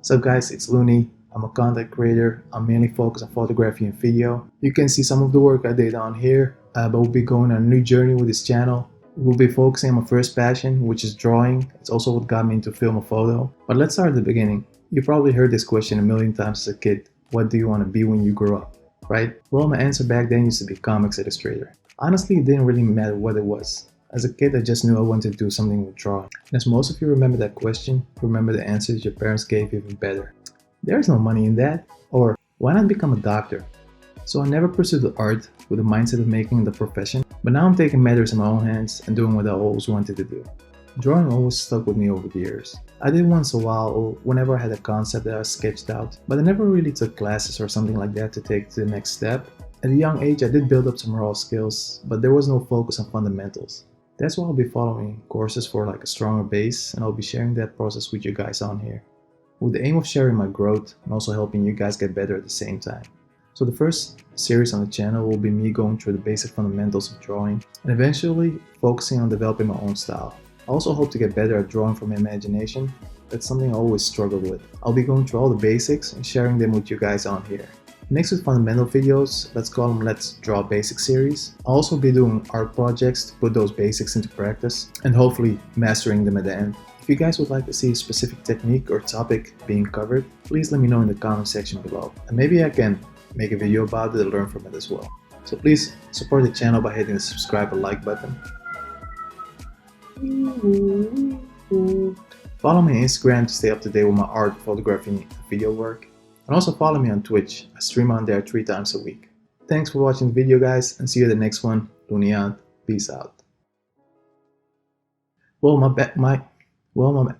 So guys, it's LOUNI. I'm a content creator. I'm mainly focused on photography and video. You can see some of the work I did on here, but we'll be going on a new journey with this channel. We'll be focusing on my first passion, which is drawing. It's also what got me into film and photo. But let's start at the beginning. You probably heard this question a million times as a kid. What do you want to be when you grow up? Right? Well, my answer back then used to be comics illustrator. Honestly, it didn't really matter what it was. As a kid, I just knew I wanted to do something with drawing. And as most of you remember that question, remember the answers your parents gave even better. There's no money in that. Or, why not become a doctor? So I never pursued the art with the mindset of making it a profession, but now I'm taking matters in my own hands and doing what I always wanted to do. Drawing always stuck with me over the years. I did once in a while or whenever I had a concept that I sketched out, but I never really took classes or something like that to take to the next step. At a young age, I did build up some raw skills, but there was no focus on fundamentals. That's why I'll be following courses for like a stronger base, and I'll be sharing that process with you guys on here, with the aim of sharing my growth and also helping you guys get better at the same time. So the first series on the channel will be me going through the basic fundamentals of drawing and eventually focusing on developing my own style. I also hope to get better at drawing from imagination. That's something I always struggled with. I'll be going through all the basics and sharing them with you guys on here. Next with fundamental videos, let's call them Let's Draw Basic series. I'll also be doing art projects to put those basics into practice and hopefully mastering them at the end. If you guys would like to see a specific technique or topic being covered, please let me know in the comment section below. And maybe I can make a video about it and learn from it as well. So please support the channel by hitting the subscribe or like button. Follow me on Instagram to stay up to date with my art, photography, and video work. And also follow me on Twitch. I stream on there 3 times a week. Thanks for watching the video guys, and see you in the next one. LOUNI out. Peace out. Well, my